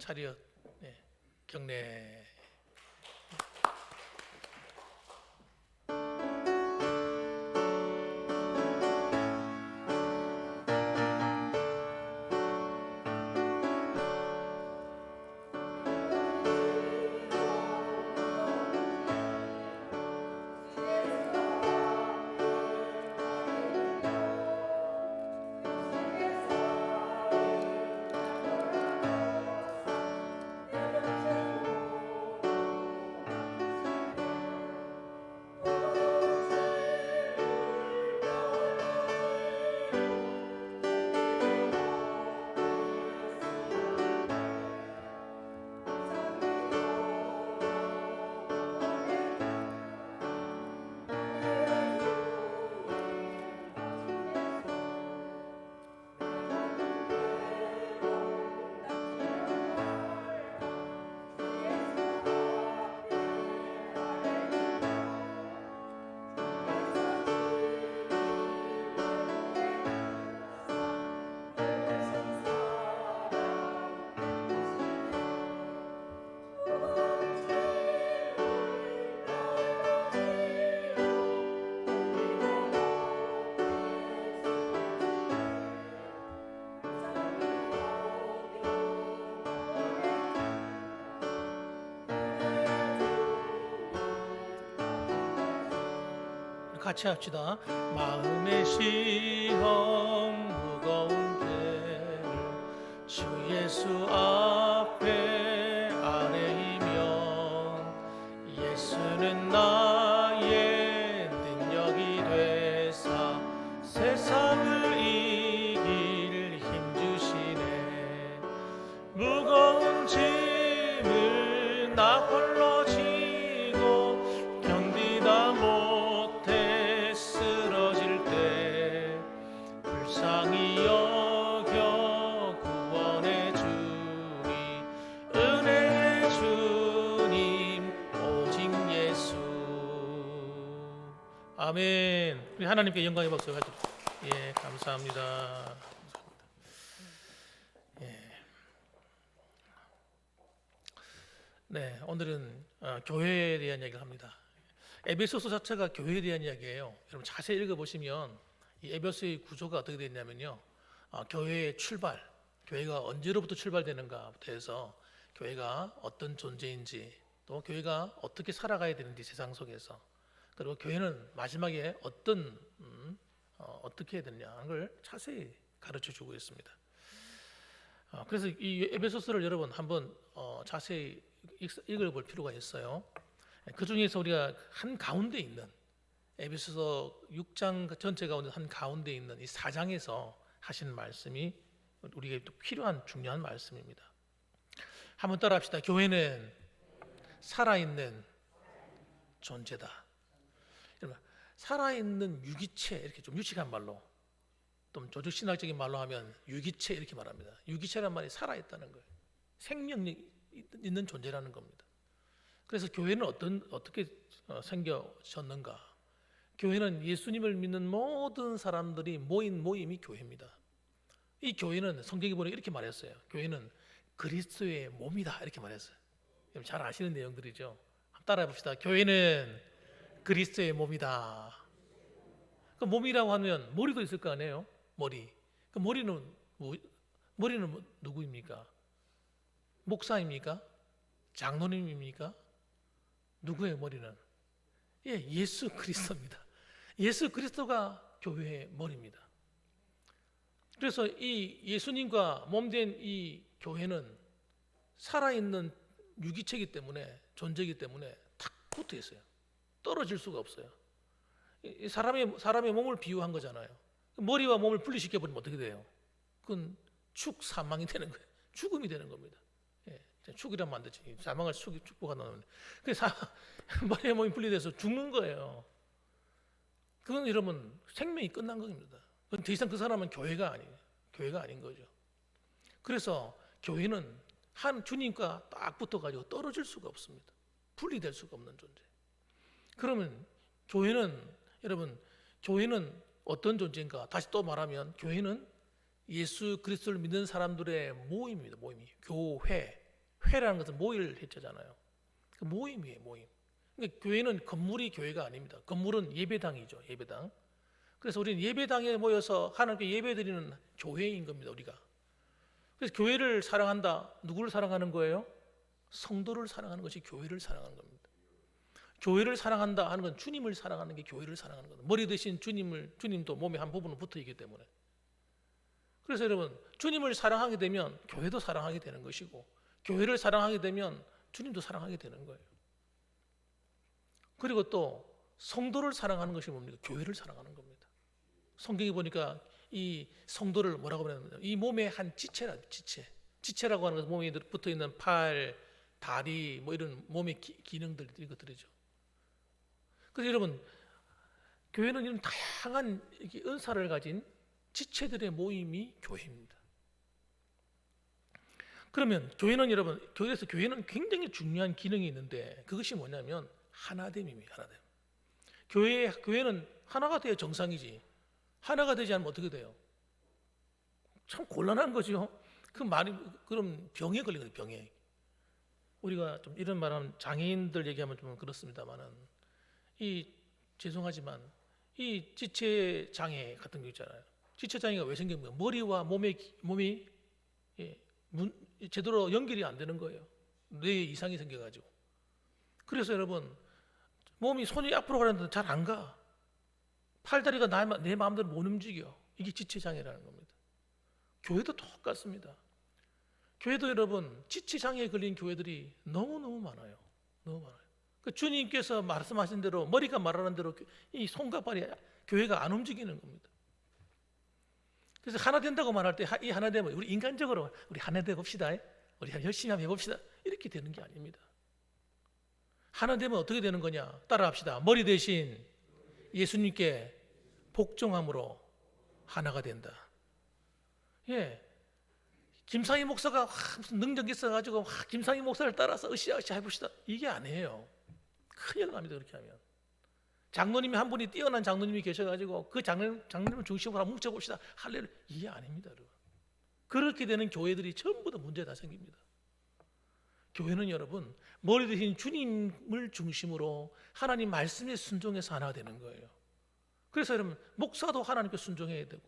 차렷. 경례. 같이 합시다. 마음의 시험 무거운 배를 주 예수 앞에 아뢰이면 예수는 나의 능력이 되사 세상을 이길 힘 주시네. 무거운 짐을 나 홀로 지고 견디다 못해 쓰러질 때 불쌍히 여겨 구원해 주리. 은혜의 주님 오직 예수. 아멘. 우리 하나님께 영광의 박수 가드립니다. 감사합니다. 네, 오늘은 교회에 대한 이야기를 합니다. 에베소서 자체가 교회에 대한 이야기예요. 여러분 자세히 읽어보시면 이 에베소의 구조가 어떻게 되었냐면요, 교회의 출발, 교회가 언제로부터 출발되는가부터 해서 교회가 어떤 존재인지, 또 교회가 어떻게 살아가야 되는지 세상 속에서, 그리고 교회는 마지막에 어떻게 해야 되느냐는 걸 자세히 가르쳐주고 있습니다. 그래서 이 에베소서를 여러분 한번 자세히 읽어볼 필요가 있어요. 그 중에서 우리가 한 가운데 있는 에베소서 6장 전체 가운데 한 가운데 있는 이 4장에서 하신 말씀이 우리에게 또 필요한 중요한 말씀입니다. 한번 따라합시다. 교회는 살아있는 존재다. 여러분, 살아있는 유기체, 이렇게 좀 유식한 말로, 좀 조직신학적인 말로 하면 유기체 이렇게 말합니다. 유기체란 말이 살아있다는 거예요. 생명력 있는 존재라는 겁니다. 그래서 교회는 어떻게 생겨졌는가? 교회는 예수님을 믿는 모든 사람들이 모인 모임이 교회입니다. 이 교회는 성경에 보니까 이렇게 말했어요. 교회는 그리스도의 몸이다 이렇게 말했어요. 잘 아시는 내용들이죠. 한번 따라해 봅시다. 교회는 그리스도의 몸이다. 그 몸이라고 하면 머리도 있을 거 아니에요? 머리. 그 머리는 누구입니까? 목사입니까? 장로님입니까? 누구의 머리는? 예수 그리스도입니다. 예수 그리스도가 교회의 머리입니다. 그래서 이 예수님과 몸된 이 교회는 살아있는 유기체이기 때문에, 존재이기 때문에 탁 붙어 있어요. 떨어질 수가 없어요. 사람의 몸을 비유한 거잖아요. 머리와 몸을 분리시켜버리면 어떻게 돼요? 그건 사망이 되는 거예요. 죽음이 되는 겁니다. 축이란 만드지. 사망을 축보가 나오는데, 머리와 몸이 분리돼서 죽는 거예요. 그건 여러분 생명이 끝난 겁니다. 그건 더 이상 그 사람은 교회가 아닌 거죠. 그래서 교회는 한 주님과 딱 붙어가지고 떨어질 수가 없습니다. 분리될 수가 없는 존재. 그러면 교회는 어떤 존재인가? 다시 또 말하면 교회는 예수 그리스도를 믿는 사람들의 모임입니다. 교회. 회라는 것은 모일 해자잖아요. 그 모임이에요, 모임. 그러니까 교회는 건물이 교회가 아닙니다. 건물은 예배당이죠, 예배당. 그래서 우리는 예배당에 모여서 하나님께 예배드리는 교회인 겁니다, 우리가. 그래서 교회를 사랑한다. 누구를 사랑하는 거예요? 성도를 사랑하는 것이 교회를 사랑하는 겁니다. 교회를 사랑한다 하는 건 주님을 사랑하는 게 교회를 사랑하는 거다. 머리 대신 주님도 몸의 한 부분은 붙어 있기 때문에. 그래서 여러분, 주님을 사랑하게 되면 교회도 사랑하게 되는 것이고, 교회를 사랑하게 되면 주님도 사랑하게 되는 거예요. 그리고 또 성도를 사랑하는 것이 뭡니까? 교회를 사랑하는 겁니다. 성경에 보니까 이 성도를 뭐라고 그러냐면 이 몸의 한 지체라, 지체라고 하는 것은 몸에 붙어 있는 팔, 다리, 뭐 이런 몸의 기능들, 이것들이죠. 그래서 여러분, 교회는 이런 다양한 은사를 가진 지체들의 모임이 교회입니다. 그러면 교회는 여러분, 교회는 굉장히 중요한 기능이 있는데 그것이 뭐냐면 하나됨입니다. 하나됨. 교회는 하나가 돼야 정상이지. 하나가 되지 않으면 어떻게 돼요? 참 곤란한 거죠. 그 말이 그럼 병에 걸리거든요. 병에. 우리가 좀 이런 말하면 장애인들 얘기하면 좀 그렇습니다만은 죄송하지만 이 지체 장애 같은 거 있잖아요. 지체 장애가 왜 생깁니까? 머리와 몸이 제대로 연결이 안 되는 거예요. 뇌에 이상이 생겨가지고. 그래서 여러분, 손이 앞으로 가는데 잘 안 가. 팔다리가 내 마음대로 못 움직여. 이게 지체 장애라는 겁니다. 교회도 똑같습니다. 교회도 여러분, 지체 장애에 걸린 교회들이 너무너무 많아요. 너무 많아요. 그 주님께서 말씀하신 대로, 머리가 말하는 대로 이 손과 발이 교회가 안 움직이는 겁니다. 그래서 하나 된다고 말할 때 이 하나 되면 우리 인간적으로 우리 하나 되 봅시다. 우리 열심히 한번 해봅시다. 이렇게 되는 게 아닙니다. 하나 되면 어떻게 되는 거냐? 따라합시다. 머리 대신 예수님께 복종함으로 하나가 된다. 예, 김상희 목사가 무슨 능력이 있어가지고 김상희 목사를 따라서 으쌰으쌰 해봅시다. 이게 아니에요. 큰일 납니다. 그렇게 하면. 장로님이 한 분이 뛰어난 장로님이 계셔가지고 그 장로님을 중심으로 한번 뭉쳐봅시다. 할렐루야. 이게 아닙니다. 여러분. 그렇게 되는 교회들이 전부 다 문제가 다 생깁니다. 교회는 여러분, 머리 대신 주님을 중심으로 하나님 말씀에 순종해서 하나 되는 거예요. 그래서 여러분, 목사도 하나님께 순종해야 되고,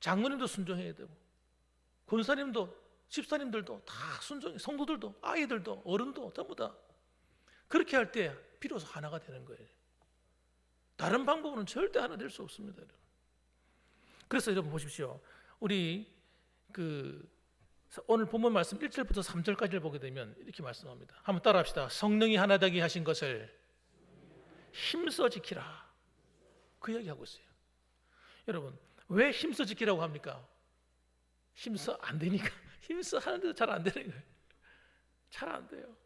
장로님도 순종해야 되고, 권사님도, 집사님들도 다 순종해, 성도들도, 아이들도, 어른도 전부 다 그렇게 할 때 비로소 하나가 되는 거예요. 다른 방법은 절대 하나 될 수 없습니다. 여러분. 그래서 여러분 보십시오. 우리 오늘 본문 말씀 1절부터 3절까지를 보게 되면 이렇게 말씀합니다. 한번 따라합시다. 성령이 하나 되게 하신 것을 힘써 지키라. 그 이야기하고 있어요. 여러분, 왜 힘써 지키라고 합니까? 힘써 안 되니까. 힘써 하는데도 잘 안 되는 거예요. 잘 안 돼요.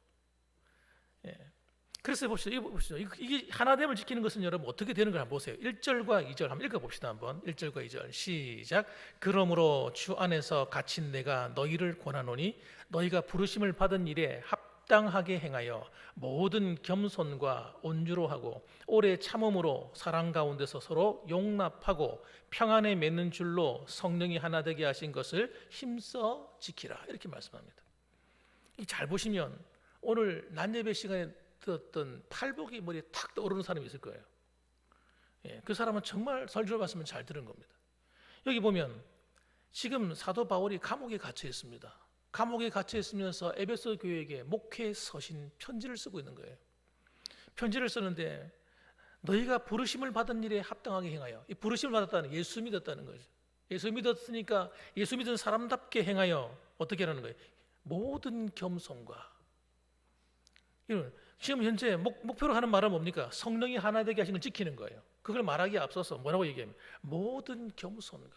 예. 그래서 보시죠. 이게 하나됨을 지키는 것은 여러분 어떻게 되는 걸 한번 보세요. 1절과 2절 한번 읽어봅시다. 한번 1절과 2절 시작. 그러므로 주 안에서 갇힌 내가 너희를 권하노니 너희가 부르심을 받은 일에 합당하게 행하여 모든 겸손과 온유로 하고 오래 참음으로 사랑 가운데서 서로 용납하고 평안에 맺는 줄로 성령이 하나 되게 하신 것을 힘써 지키라. 이렇게 말씀합니다. 잘 보시면 오늘 낮예배 시간에 들었던 팔복이 머리에 탁 떠오르는 사람이 있을 거예요. 예, 그 사람은 정말 설교를 봤으면 잘 들은 겁니다. 여기 보면 지금 사도 바울이 감옥에 갇혀 있습니다. 감옥에 갇혀 있으면서 에베소 교회에게 목회 서신 편지를 쓰고 있는 거예요. 편지를 쓰는데 너희가 부르심을 받은 일에 합당하게 행하여, 이 부르심을 받았다는 예수 믿었다는 거죠. 예수 믿었으니까 예수 믿은 사람답게 행하여 어떻게 하는 거예요? 모든 겸손과 지금 현재 목표로 하는 말은 뭡니까? 성령이 하나 되게 하신 걸 지키는 거예요. 그걸 말하기에 앞서서 뭐라고 얘기하면 모든 겸손과.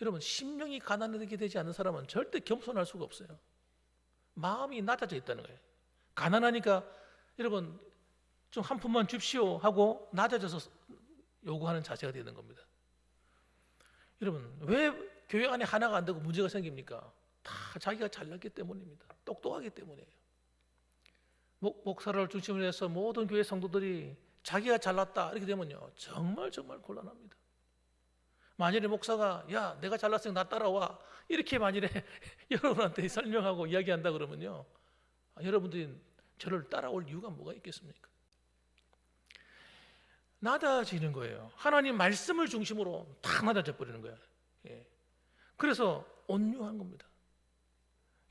여러분, 심령이 가난하게 되지 않는 사람은 절대 겸손할 수가 없어요. 마음이 낮아져 있다는 거예요. 가난하니까 여러분 좀 한 푼만 줍시오 하고 낮아져서 요구하는 자세가 되는 겁니다. 여러분, 왜 교회 안에 하나가 안 되고 문제가 생깁니까? 다 자기가 잘났기 때문입니다. 똑똑하기 때문이에요. 목사를 중심으로 해서 모든 교회 성도들이 자기가 잘났다 이렇게 되면요 정말 곤란합니다. 만일에 목사가 야 내가 잘났으니까 나 따라와 이렇게 만일에 여러분한테 설명하고 이야기한다 그러면요, 여러분들이 저를 따라올 이유가 뭐가 있겠습니까? 낮아지는 거예요. 하나님 말씀을 중심으로 다 낮아져 버리는 거예요. 예. 그래서 온유한 겁니다.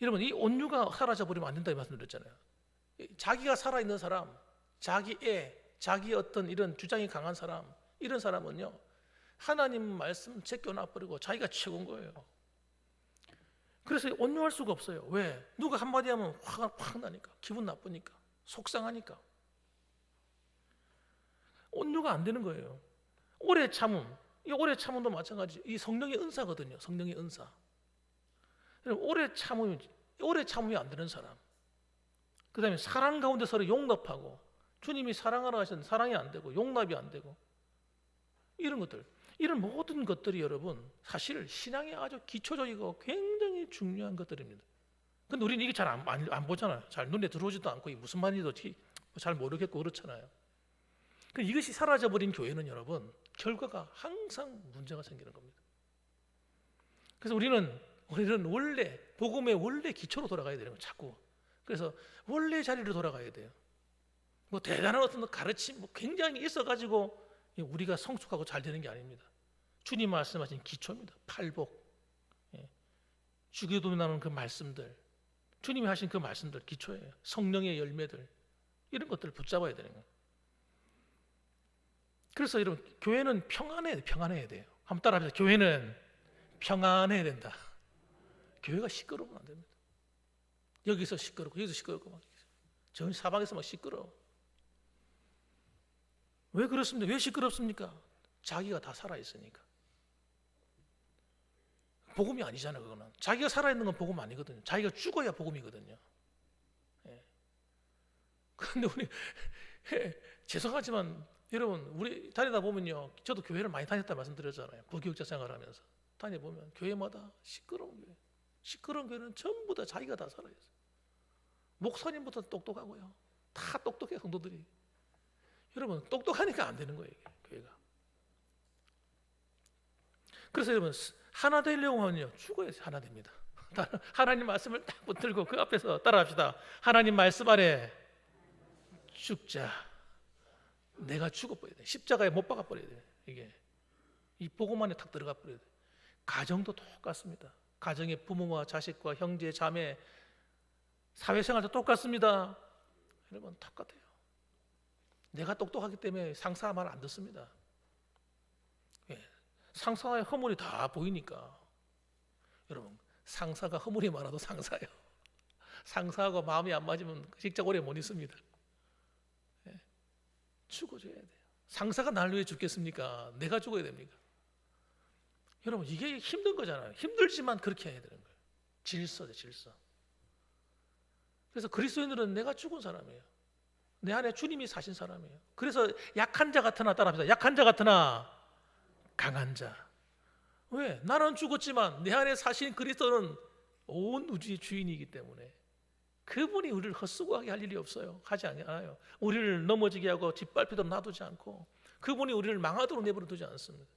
여러분, 이 온유가 사라져 버리면 안 된다고 말씀드렸잖아요. 자기가 살아있는 사람, 자기 어떤 이런 주장이 강한 사람, 이런 사람은요 하나님 말씀 제껴놔 버리고 자기가 최고인 거예요. 그래서 온유할 수가 없어요. 왜? 누가 한마디 하면 화가 확 나니까, 기분 나쁘니까, 속상하니까. 온유가 안 되는 거예요. 오래 참음, 이 오래 참음도 마찬가지. 이 성령의 은사거든요. 성령의 은사. 오래 참음이 안 되는 사람. 그다음에 사랑 가운데 서로 용납하고, 주님이 사랑하라 하셨는데 사랑이 안 되고 용납이 안 되고, 이런 것들, 이런 모든 것들이 여러분 사실 신앙의 아주 기초적이고 굉장히 중요한 것들입니다. 근데 우리는 이게 잘 안 보잖아요. 잘 눈에 들어오지도 않고 무슨 말인지 잘 모르겠고 그렇잖아요. 이것이 사라져버린 교회는 여러분 결과가 항상 문제가 생기는 겁니다. 그래서 우리는 원래 복음의 원래 기초로 돌아가야 되는 거예요. 자꾸. 그래서 원래 자리로 돌아가야 돼요. 뭐 대단한 어떤 가르침 굉장히 있어가지고 우리가 성숙하고 잘 되는 게 아닙니다. 주님 말씀하신 기초입니다. 팔복, 주기도에 나오는 그 말씀들, 주님이 하신 그 말씀들 기초예요. 성령의 열매들, 이런 것들을 붙잡아야 되는 거예요. 그래서 여러분 교회는 평안해야 돼요. 한번 따라합시다. 교회는 평안해야 된다. 교회가 시끄러우면 안 됩니다. 여기서 시끄럽고 여기서 시끄럽고 전 사방에서 막 시끄러워. 왜 그렇습니까? 왜 시끄럽습니까? 자기가 다 살아있으니까. 복음이 아니잖아요. 그거는 자기가 살아있는 건 복음 아니거든요. 자기가 죽어야 복음이거든요. 그런데 우리 죄송하지만 여러분, 우리 다니다 보면요, 저도 교회를 많이 다녔다 말씀드렸잖아요. 부교육자 생활하면서 다녀보면 교회마다 시끄러운 교회는 전부 다 자기가 다 살아있어요. 목사님부터 똑똑하고요, 다 똑똑해요. 성도들이. 여러분 똑똑하니까 안 되는 거예요, 교회가. 그래서 여러분 하나 되려고 하면요 죽어야 하나 됩니다. 하나님 말씀을 딱 붙들고 그 앞에서 따라합시다. 하나님 말씀 아래 죽자. 내가 죽어버려야 돼. 십자가에 못 박아버려야 돼. 이게 이 복음 안에 탁 들어가 버려야 돼. 가정도 똑같습니다. 가정의 부모와 자식과 형제 자매, 사회생활도 똑같습니다. 여러분 똑같아요. 내가 똑똑하기 때문에 상사 말 안 듣습니다. 상사의 허물이 다 보이니까. 여러분 상사가 허물이 많아도 상사예요. 상사하고 마음이 안 맞으면 직장 오래 못 있습니다. 죽어줘야 돼요. 상사가 날 위해 죽겠습니까? 내가 죽어야 됩니까? 여러분 이게 힘든 거잖아요. 힘들지만 그렇게 해야 되는 거예요. 질서죠, 질서. 그래서 그리스도인들은 내가 죽은 사람이에요. 내 안에 주님이 사신 사람이에요. 그래서 약한 자 같으나, 따라합시다. 약한 자 같으나 강한 자. 왜? 나는 죽었지만 내 안에 사신 그리스도는 온 우주의 주인이기 때문에 그분이 우리를 헛수고하게 할 일이 없어요. 하지 않아요. 우리를 넘어지게 하고 짓밟히도록 놔두지 않고, 그분이 우리를 망하도록 내버려 두지 않습니다.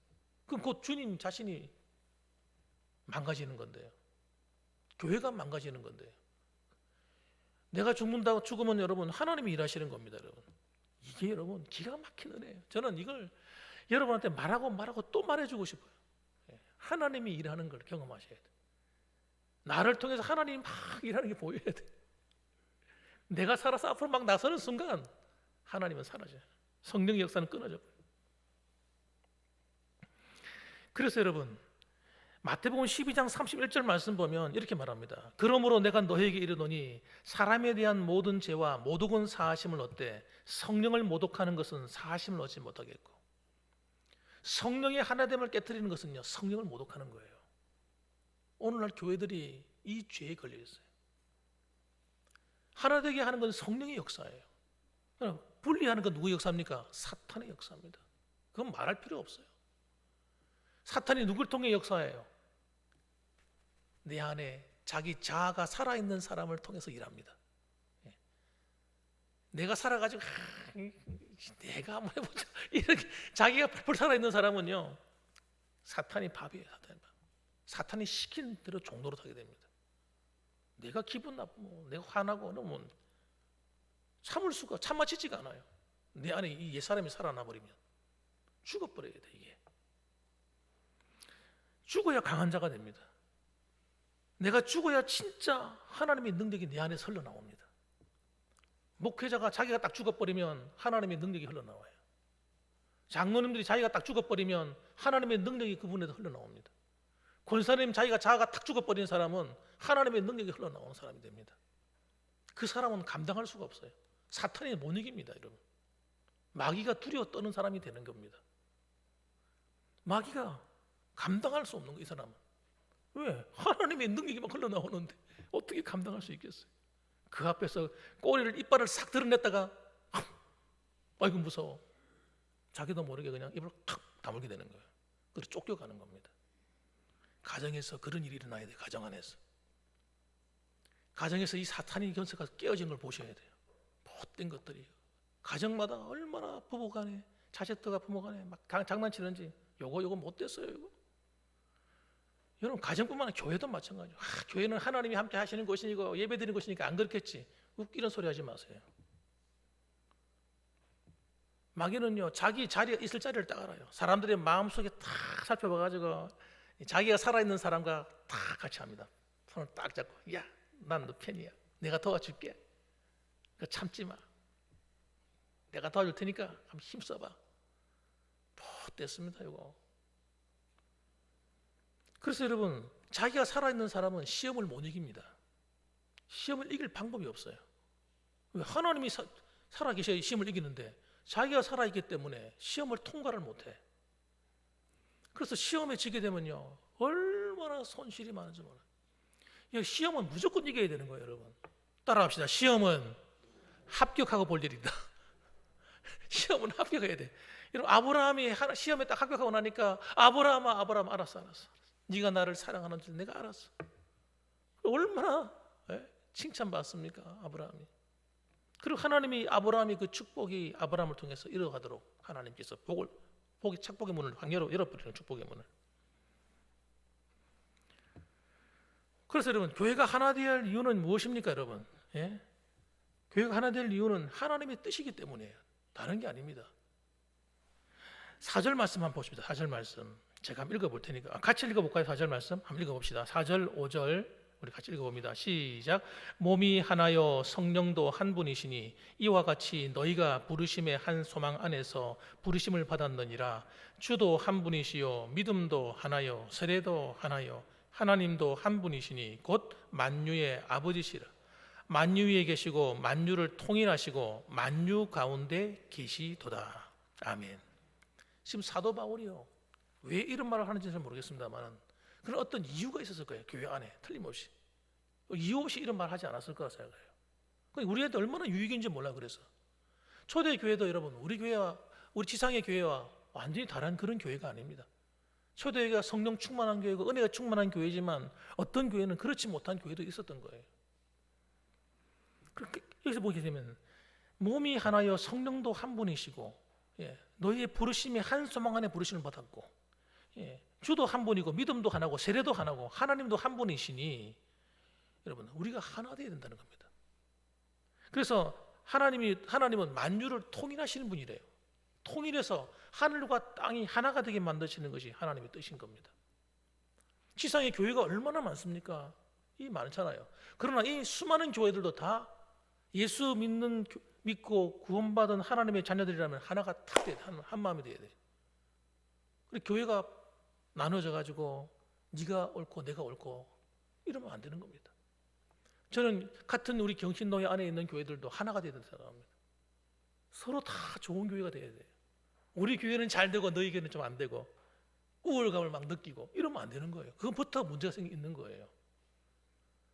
그럼 곧 주님 자신이 망가지는 건데요. 교회가 망가지는 건데요. 내가 죽으면 여러분 하나님이 일하시는 겁니다. 여러분 이게 여러분 기가 막힌 은혜예요. 저는 이걸 여러분한테 말하고 또 말해주고 싶어요. 하나님이 일하는 걸 경험하셔야 돼요. 나를 통해서 하나님이 막 일하는 게 보여야 돼요. 내가 살아서 앞으로 막 나서는 순간 하나님은 사라져요. 성령의 역사는 끊어져 버려요. 그래서 여러분 마태복음 12장 31절 말씀 보면 이렇게 말합니다. 그러므로 내가 너에게 이르노니 사람에 대한 모든 죄와 모독은 사하심을 얻되 성령을 모독하는 것은 사하심을 얻지 못하겠고. 성령의 하나됨을 깨트리는 것은요 성령을 모독하는 거예요. 오늘날 교회들이 이 죄에 걸려 있어요. 하나 되게 하는 건 성령의 역사예요. 분리하는 건 누구의 역사입니까? 사탄의 역사입니다. 그건 말할 필요 없어요. 사탄이 누굴 통해 역사해요? 내 안에 자기 자아가 살아있는 사람을 통해서 일합니다. 내가 살아가지고 내가 한번 해보자 이렇게 자기가 풀 살아있는 사람은요 사탄이 밥이에요. 사탄이 시킨 대로 종노릇 하게 됩니다. 내가 기분 나쁘고 내가 화나고 그러면 참아지지가 않아요. 내 안에 이 옛사람이 살아나 버리면 죽어버려야 돼. 이게 죽어야 강한 자가 됩니다. 내가 죽어야 진짜 하나님의 능력이 내 안에 흘러나옵니다. 목회자가 자기가 딱 죽어버리면 하나님의 능력이 흘러나와요. 장로님들이 자기가 딱 죽어버리면 하나님의 능력이 그분에도 흘러나옵니다. 권사님 자기가 딱 죽어버린 사람은 하나님의 능력이 흘러나오는 사람이 됩니다. 그 사람은 감당할 수가 없어요. 사탄이 못 이깁니다, 여러분. 마귀가 두려워 떠는 사람이 되는 겁니다. 마귀가 감당할 수 없는 거예요, 이 사람은. 왜? 하나님의 능력이 막 흘러나오는데 어떻게 감당할 수 있겠어요? 그 앞에서 이빨을 싹 드러냈다가 아이고 무서워. 자기도 모르게 그냥 입을 탁 다물게 되는 거예요. 그래서 쫓겨가는 겁니다. 가정에서 그런 일이 일어나야 돼요. 가정 안에서. 가정에서 이 사탄의 견세가 깨어진 걸 보셔야 돼요. 못된 것들이 가정마다 얼마나 부부간에 자식들과 부모간에 막 장난치는지 요거 못됐어요. 이거. 여러분 가정뿐만 아니라 교회도 마찬가지예요. 교회는 하나님이 함께 하시는 곳이고 예배드리는 곳이니까 안 그렇겠지. 웃기는 소리 하지 마세요. 마귀는요 자기 자리에 있을 자리를 딱 알아요. 사람들의 마음속에 딱 살펴봐가지고 자기가 살아있는 사람과 다 같이 합니다. 손을 딱 잡고 야, 난 너 편이야. 내가 도와줄게. 참지 마. 내가 도와줄 테니까 한번 힘써봐. 못됐습니다 이거. 그래서 여러분 자기가 살아있는 사람은 시험을 못 이깁니다. 시험을 이길 방법이 없어요. 왜? 하나님이 살아계셔야 시험을 이기는데 자기가 살아있기 때문에 시험을 통과를 못해. 그래서 시험에 지게 되면요 얼마나 손실이 많은지 몰라요. 시험은 무조건 이겨야 되는 거예요. 여러분 따라합시다. 시험은 합격하고 볼 일이다. 시험은 합격해야 돼. 여러분 아브라함이 시험에 딱 합격하고 나니까 아브라함아 알았어. 네가 나를 사랑하는 줄 내가 알았어. 얼마나 칭찬받습니까 아브라함이. 그리고 하나님이 아브라함이 그 축복이 아브라함을 통해서 이뤄가도록 하나님께서 축복의 문을 확 열어버리는 축복의 문을. 그래서 여러분 교회가 하나 되어야 할 이유는 무엇입니까 여러분? 교회가 하나 될 이유는 하나님의 뜻이기 때문이에요. 다른 게 아닙니다. 4절 말씀 한번 보십시다. 4절 말씀 제가 한번 읽어볼 테니까 같이 읽어볼까요? 4절 말씀 한번 읽어봅시다. 4절 5절 우리 같이 읽어봅니다. 시작. 몸이 하나요 성령도 한 분이시니 이와 같이 너희가 부르심의 한 소망 안에서 부르심을 받았느니라. 주도 한 분이시요 믿음도 하나요 세례도 하나요 하나님도 한 분이시니 곧 만유의 아버지시라. 만유 위에 계시고 만유를 통일하시고 만유 가운데 계시도다. 아멘. 지금 사도 바울이요 왜 이런 말을 하는지 는 모르겠습니다만 그런 어떤 이유가 있었을 거예요. 교회 안에 틀림없이 이유 없이 이런 말 하지 않았을 거라 생각해요. 우리한테 얼마나 유익인지 몰라. 그래서 초대교회도 여러분 우리 교회와 우리 지상의 교회와 완전히 다른 그런 교회가 아닙니다. 초대교회가 성령 충만한 교회고 은혜가 충만한 교회지만 어떤 교회는 그렇지 못한 교회도 있었던 거예요. 그렇게 여기서 보게 되면 몸이 하나여 성령도 한 분이시고 너희의 부르심이 한 소망 안에 부르심을 받았고 주도 한 분이고 믿음도 하나고 세례도 하나고 하나님도 한 분이시니 여러분 우리가 하나 되어야 된다는 겁니다. 그래서 하나님은 만유를 통일하시는 분이래요. 통일해서 하늘과 땅이 하나가 되게 만드시는 것이 하나님의 뜻인 겁니다. 지상의 교회가 얼마나 많습니까? 이 많잖아요. 그러나 이 수많은 교회들도 다 예수 믿고 구원받은 하나님의 자녀들이라면 하나가 탁 돼야 돼. 한 마음이 돼야 돼. 그리고 교회가 나눠져 가지고 네가 옳고 내가 옳고 이러면 안 되는 겁니다. 저는 같은 우리 경신노예 안에 있는 교회들도 하나가 돼야 된다고 생각합니다. 서로 다 좋은 교회가 돼야 돼요. 우리 교회는 잘 되고 너희 교회는 좀 안 되고 우월감을 막 느끼고 이러면 안 되는 거예요. 그것부터 문제가 있는 거예요.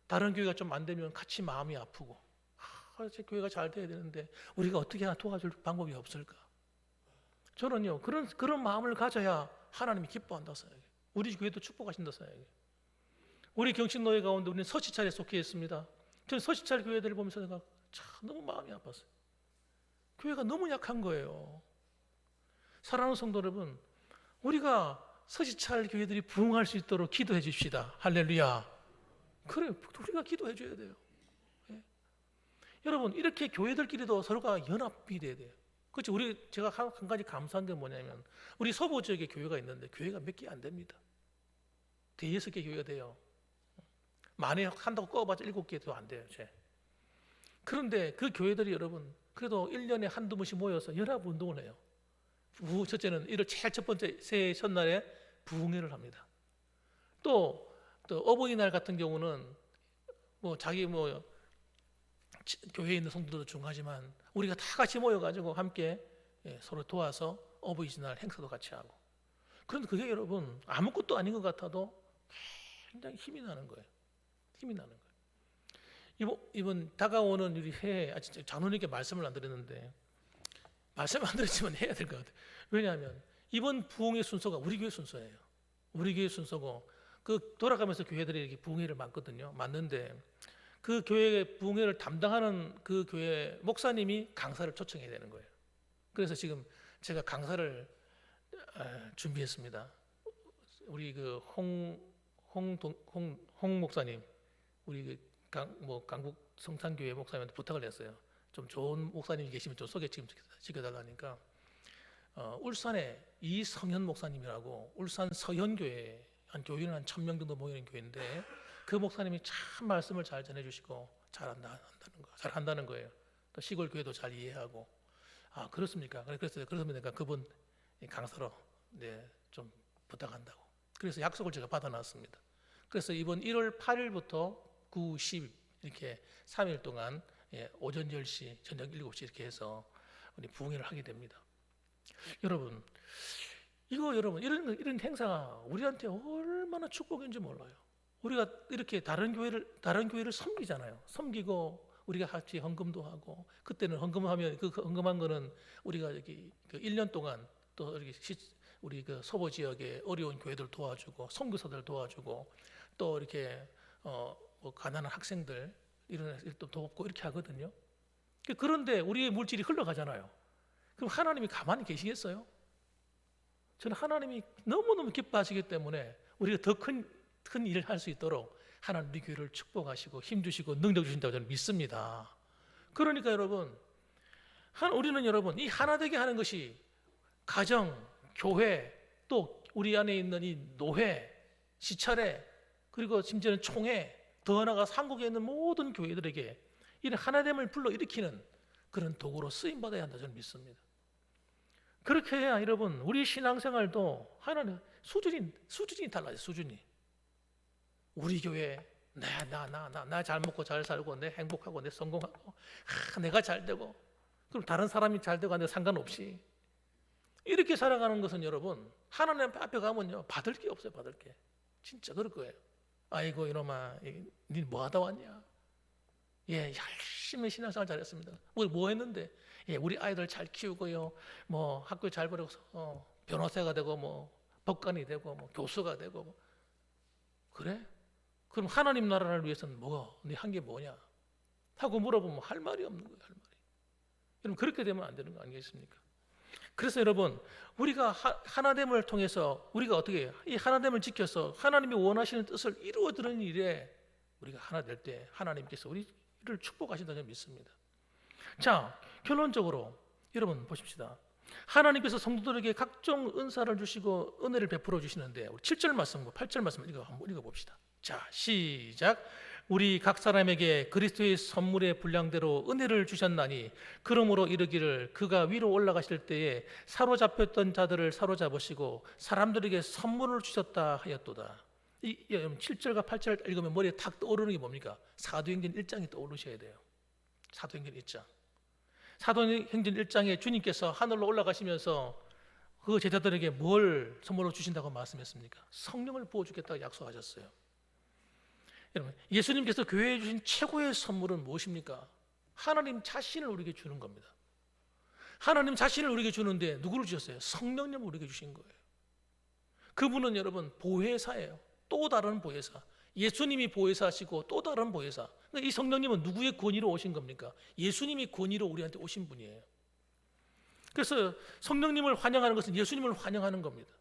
다른 교회가 좀 안 되면 같이 마음이 아프고 제 교회가 잘 돼야 되는데 우리가 어떻게 하나 도와줄 방법이 없을까? 저는요 그런 마음을 가져야 하나님이 기뻐한다고 생각해요. 우리 교회도 축복하신다고 생각해요. 우리 경신노예 가운데 우리는 서시찰에 속해 있습니다. 저는 서시찰 교회들을 보면서 내가 참 너무 마음이 아팠어요. 교회가 너무 약한 거예요. 사랑하는 성도 여러분, 우리가 서지찰 교회들이 부흥할 수 있도록 기도해 주십시다. 할렐루야. 그래, 우리가 기도해 줘야 돼요. 예. 여러분, 이렇게 교회들끼리도 서로가 연합이 돼야 돼요. 그렇죠. 제가 한 가지 감사한 게 뭐냐면, 우리 서부 지역에 교회가 있는데 교회가 몇 개 안 됩니다. 5-6개 교회가 돼요. 만에 한다고 꼽아봤자 7개도 안 돼요. 그런데 그 교회들이 여러분 그래도 1년에 한두 번씩 모여서 연합 운동을 해요. 첫째는 1월 제일 첫 번째 새해 첫날에 부흥회를 합니다. 또 어버이날 같은 경우는 자기 교회에 있는 성도들도 중요하지만 우리가 다 같이 모여가지고 함께 서로 도와서 어버이날 행사도 같이 하고. 그런데 그게 여러분 아무것도 아닌 것 같아도 굉장히 힘이 나는 거예요. 힘이 나는 거예요. 이번 다가오는 우리 해에 진짜 장로님께 말씀을 안 드렸는데, 말씀 안 드렸지만 해야 될 것 같아요. 왜냐하면 이번 부흥의 순서가 우리 교회 순서예요. 우리 교회 순서고, 그 돌아가면서 교회들이 이렇게 부흥회를 맡거든요. 맞는데 그 교회 부흥회를 담당하는 그 교회 목사님이 강사를 초청해야 되는 거예요. 그래서 지금 제가 강사를 준비했습니다. 우리 그 홍 목사님, 우리 강북 성탄교회 목사님한테 부탁을 했어요. 좀 좋은 목사님이 계시면 좀 소개 지금 시켜달라니까, 울산에 이성현 목사님이라고 울산 서현교회 한 교인은 한 1,000명 정도 모이는 교회인데, 그 목사님이 참 말씀을 잘 전해주시고 잘한다는 거예요. 또 시골 교회도 잘 이해하고. 아, 그렇습니까? 그렇습니까? 그분 강사로 좀 부탁한다고. 그래서 약속을 제가 받아놨습니다. 그래서 이번 1월 8일부터 9, 10 이렇게 3일 동안 오전 10시, 저녁 7시 이렇게 해서 우리 부흥회를 하게 됩니다. 여러분, 이런 행사가 우리한테 얼마나 축복인지 몰라요. 우리가 이렇게 다른 교회를 섬기잖아요. 섬기고 우리가 같이 헌금도 하고, 그때는 헌금하면 그 헌금한 거는 우리가 여기 그 1년 동안 또 우리 그 서부 지역의 어려운 교회들 도와주고, 선교사들 도와주고, 또 이렇게 가난한 학생들 이런 일도 돕고 이렇게 하거든요. 그런데 우리의 물질이 흘러가잖아요. 그럼 하나님이 가만히 계시겠어요? 저는 하나님이 너무너무 기뻐하시기 때문에 우리가 더 큰 일을 할 수 있도록 하나님 우리 교회를 축복하시고 힘주시고 능력 주신다고 저는 믿습니다. 그러니까 여러분, 우리는 여러분 이 하나 되게 하는 것이 가정, 교회, 또 우리 안에 있는 이 노회, 시찰회, 그리고 심지어는 총회, 더 나아가서 한국에 있는 모든 교회들에게 이런 하나됨을 불러일으키는 그런 도구로 쓰임받아야 한다 저는 믿습니다. 그렇게 해야 여러분 우리 신앙생활도 하나는 수준이 달라요. 수준이. 우리 교회 나 잘 먹고 잘 살고 내 행복하고 내 성공하고 내가 잘 되고, 그럼 다른 사람이 잘 되고 안 되고 상관없이 이렇게 살아가는 것은 여러분 하나님 앞에 가면요 받을 게 없어요. 받을 게 진짜 그럴 거예요. 아이고 이놈아, 니 뭐 하다 왔냐? 열심히 신앙생활 잘했습니다. 뭐 했는데? 우리 아이들 잘 키우고요, 뭐 학교 잘 보내고 변호사가 되고 뭐 법관이 되고 뭐 교수가 되고. 그래? 그럼 하나님 나라를 위해서는 네 한 게 뭐냐? 하고 물어보면 할 말이 없는 거예요. 할 말이. 여러분 그렇게 되면 안 되는 거 아니겠습니까? 그래서 여러분 우리가 하나됨을 통해서 우리가 어떻게 해요? 이 하나됨을 지켜서 하나님이 원하시는 뜻을 이루어드리는 일에 우리가 하나 될 때 하나님께서 우리를 축복하신다고 저는 믿습니다. 자, 결론적으로 여러분 보십시다. 하나님께서 성도들에게 각종 은사를 주시고 은혜를 베풀어 주시는데, 우리 7절 말씀, 8절 말씀 한번 읽어봅시다. 자, 시작. 우리 각 사람에게 그리스도의 선물의 분량대로 은혜를 주셨나니 그러므로 이르기를 그가 위로 올라가실 때에 사로잡혔던 자들을 사로잡으시고 사람들에게 선물을 주셨다 하였도다. 7절과 8절 읽으면 머리에 탁 떠오르는 게 뭡니까? 사도행전 1장이 떠오르셔야 돼요. 사도행전 1장. 사도행전 1장에 주님께서 하늘로 올라가시면서 그 제자들에게 뭘 선물로 주신다고 말씀했습니까? 성령을 부어주겠다고 약속하셨어요. 여러분, 예수님께서 교회에 주신 최고의 선물은 무엇입니까? 하나님 자신을 우리에게 주는 겁니다. 하나님 자신을 우리에게 주는데 누구를 주셨어요? 성령님을 우리에게 주신 거예요. 그분은 여러분 보혜사예요. 또 다른 보혜사. 예수님이 보혜사시고 또 다른 보혜사. 이 성령님은 누구의 권위로 오신 겁니까? 예수님이 권위로 우리한테 오신 분이에요. 그래서 성령님을 환영하는 것은 예수님을 환영하는 겁니다.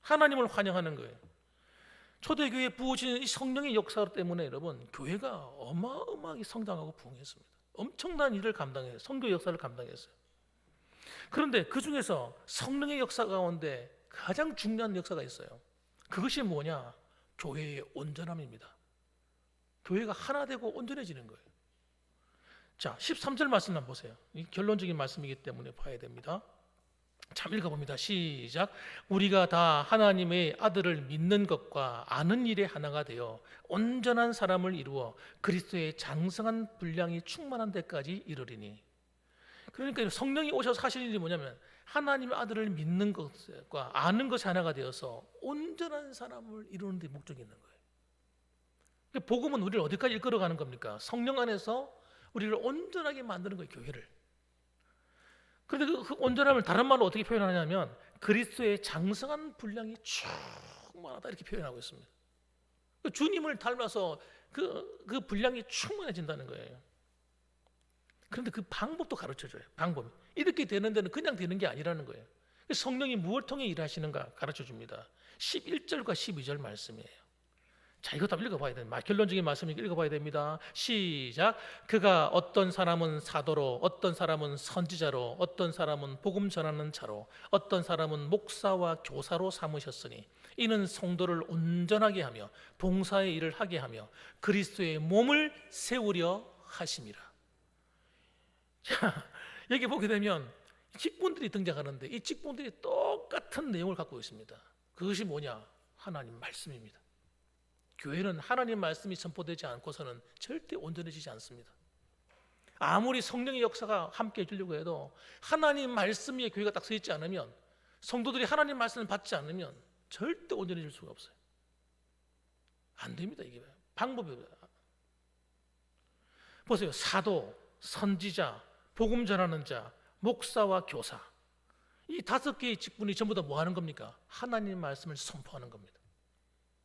하나님을 환영하는 거예요. 초대교회에 부어지는 이 성령의 역사 때문에 여러분 교회가 어마어마하게 성장하고 부흥했습니다. 엄청난 일을 감당해요. 선교 역사를 감당했어요. 그런데 그 중에서 성령의 역사 가운데 가장 중요한 역사가 있어요. 그것이 뭐냐? 교회의 온전함입니다. 교회가 하나 되고 온전해지는 거예요. 자, 13절 말씀 한번 보세요. 이 결론적인 말씀이기 때문에 봐야 됩니다. 참 읽어봅니다. 시작. 우리가 다 하나님의 아들을 믿는 것과 아는 일에 하나가 되어 온전한 사람을 이루어 그리스도의 장성한 분량이 충만한 데까지 이르리니. 그러니까 성령이 오셔서 하시는 일이 뭐냐면 하나님의 아들을 믿는 것과 아는 것이 하나가 되어서 온전한 사람을 이루는 데 목적이 있는 거예요. 복음은 우리를 어디까지 이끌어가는 겁니까? 성령 안에서 우리를 온전하게 만드는 거예요, 교회를. 그런데 그 온전함을 다른 말로 어떻게 표현하냐면 그리스도의 장성한 분량이 충만하다 이렇게 표현하고 있습니다. 주님을 닮아서 그 분량이 충만해진다는 거예요. 그런데 그 방법도 가르쳐줘요. 방법이 이렇게 되는 데는 그냥 되는 게 아니라는 거예요. 성령이 무엇을 통해 일하시는가 가르쳐줍니다. 11절과 12절 말씀이에요. 자, 이것도 한번 읽어봐야 됩니다. 결론적인 말씀이니까 읽어봐야 됩니다. 시작. 그가 어떤 사람은 사도로, 어떤 사람은 선지자로, 어떤 사람은 복음 전하는 자로, 어떤 사람은 목사와 교사로 삼으셨으니 이는 성도를 온전하게 하며 봉사의 일을 하게 하며 그리스도의 몸을 세우려 하심이라. 자, 여기 보게 되면 직분들이 등장하는데 이 직분들이 똑같은 내용을 갖고 있습니다. 그것이 뭐냐? 하나님 말씀입니다. 교회는 하나님 말씀이 선포되지 않고서는 절대 온전해지지 않습니다. 아무리 성령의 역사가 함께 해주려고 해도 하나님 말씀 위에 교회가 딱 서 있지 않으면, 성도들이 하나님 말씀을 받지 않으면 절대 온전해질 수가 없어요. 안 됩니다. 이게 방법이. 보세요. 사도, 선지자, 복음 전하는 자, 목사와 교사, 이 5개의 직분이 전부 다 뭐 하는 겁니까? 하나님 말씀을 선포하는 겁니다.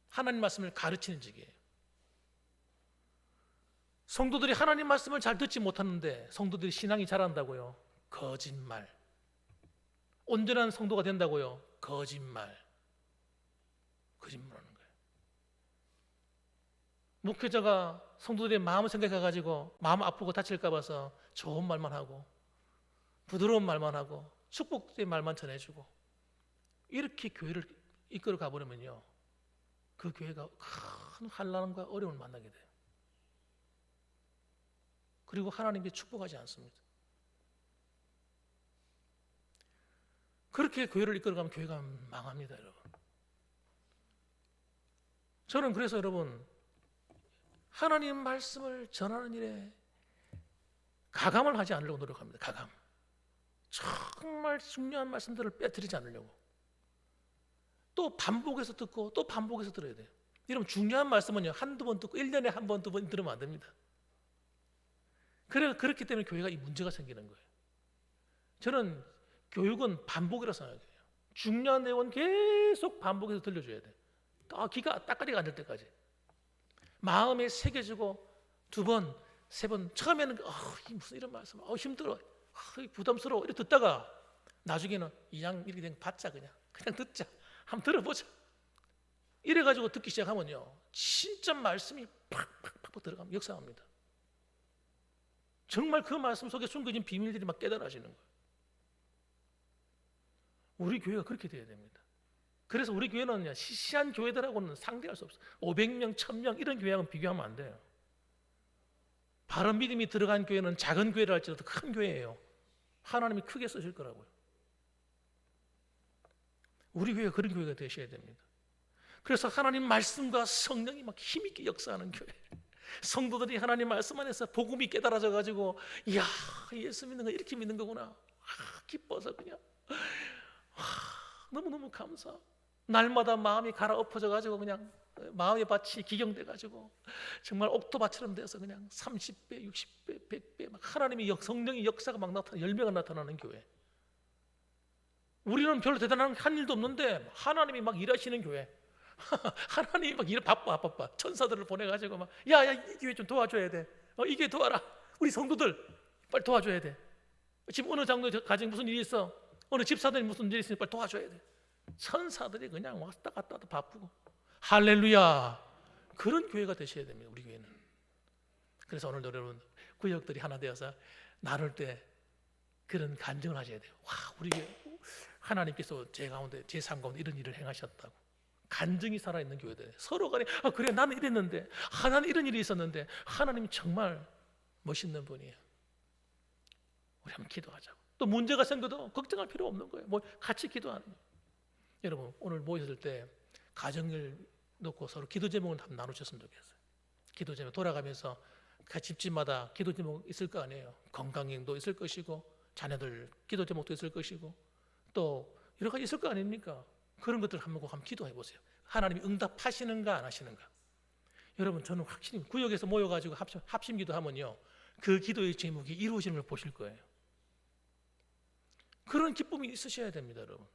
하나님 말씀을 가르치는 직이에요. 성도들이 하나님 말씀을 잘 듣지 못하는데 성도들이 신앙이 자란다고요? 거짓말. 온전한 성도가 된다고요? 거짓말. 거짓말하는 거예요. 목회자가 성도들의 마음을 생각해가지고 마음 아프고 다칠까 봐서 좋은 말만 하고 부드러운 말만 하고 축복의 말만 전해주고 이렇게 교회를 이끌어 가버리면요, 그 교회가 큰 환난과 어려움을 만나게 돼요. 그리고 하나님께 축복하지 않습니다. 그렇게 교회를 이끌어가면 교회가 망합니다, 여러분. 저는 그래서 여러분, 하나님 말씀을 전하는 일에 가감을 하지 않으려고 노력합니다. 가감. 정말 중요한 말씀들을 빼뜨리지 않으려고. 또 반복해서 듣고 또 반복해서 들어야 돼요. 여러분, 중요한 말씀은요, 한두 번 듣고 1년에 한 번, 두 번 들으면 안 됩니다. 그렇기 때문에 교회가 이 문제가 생기는 거예요. 저는 교육은 반복이라고 생각해요. 중요한 내용은 계속 반복해서 들려줘야 돼요. 귀가 따까리가 앉을 때까지. 마음에 새겨지고 2번, 3번, 처음에는 무슨 이런 말씀, 힘들어, 부담스러워 이렇게 듣다가 나중에는 이왕 이렇게 된 거 받자, 그냥 듣자, 한번 들어보자. 이래가지고 듣기 시작하면요, 진짜 말씀이 팍팍팍 들어가면 역사합니다. 정말 그 말씀 속에 숨겨진 비밀들이 막 깨달아지는 거예요. 우리 교회가 그렇게 돼야 됩니다. 그래서 우리 교회는 시시한 교회들하고는 상대할 수 없어요. 500명, 1000명 이런 교회하고는 비교하면 안 돼요. 바른 믿음이 들어간 교회는 작은 교회를 할지라도 큰 교회예요. 하나님이 크게 쓰실 거라고요. 우리 교회가 그런 교회가 되셔야 됩니다. 그래서 하나님 말씀과 성령이 막 힘있게 역사하는 교회, 성도들이 하나님 말씀 안에서 복음이 깨달아져 가지고, 이야, 예수 믿는 거 이렇게 믿는 거구나, 기뻐서 그냥 너무너무 감사. 날마다 마음이 갈아엎어져 가지고 그냥 마음의 밭이 기경돼 가지고 정말 옥토밭처럼 돼서 그냥 30배, 60배, 100배 막 하나님의 성령의 역사가 막 열매가 나타나는 교회. 우리는 별로 대단한 한 일도 없는데 하나님이 막 일하시는 교회. 하나님이 막 바빠. 천사들을 보내가지고 막, 야, 이 교회 좀 도와줘야 돼. 이 교회 도와라. 우리 성도들 빨리 도와줘야 돼. 지금 어느 장로의 가정에 무슨 일이 있어. 어느 집사들이 무슨 일이 있으니 빨리 도와줘야 돼. 천사들이 그냥 왔다 갔다 바쁘고 할렐루야. 그런 교회가 되셔야 됩니다. 우리 교회는. 그래서 오늘 여러분 구역들이 하나 되어서 나눌 때 그런 간증을 하셔야 돼요. 와, 우리 하나님께서 제 가운데 제 삶 가운데 이런 일을 행하셨다고. 간증이 살아있는 교회들. 서로 간에 그래 나는 이랬는데 나는 이런 일이 있었는데 하나님이 정말 멋있는 분이에요. 우리 한번 기도하자고. 또 문제가 생겨도 걱정할 필요 없는 거예요. 뭐 같이 기도하는 거예요. 여러분 오늘 모였을 때 가정을 놓고 서로 기도 제목을 한번 나누셨으면 좋겠어요. 기도 제목 돌아가면서 각 집집마다 기도 제목 있을 거 아니에요. 건강행도 있을 것이고 자녀들 기도 제목도 있을 것이고 또 여러 가지 있을 거 아닙니까? 그런 것들 한번 기도해 보세요. 하나님이 응답하시는가 안 하시는가. 여러분 저는 확실히 구역에서 모여가지고 합심 기도하면요 그 기도의 제목이 이루어지는 걸 보실 거예요. 그런 기쁨이 있으셔야 됩니다, 여러분.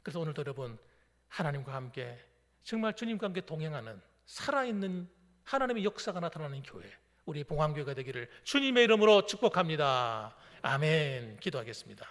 그래서 오늘도 여러분 하나님과 함께 정말 주님과 함께 동행하는 살아있는 하나님의 역사가 나타나는 교회, 우리 봉황교회가 되기를 주님의 이름으로 축복합니다. 아멘. 기도하겠습니다.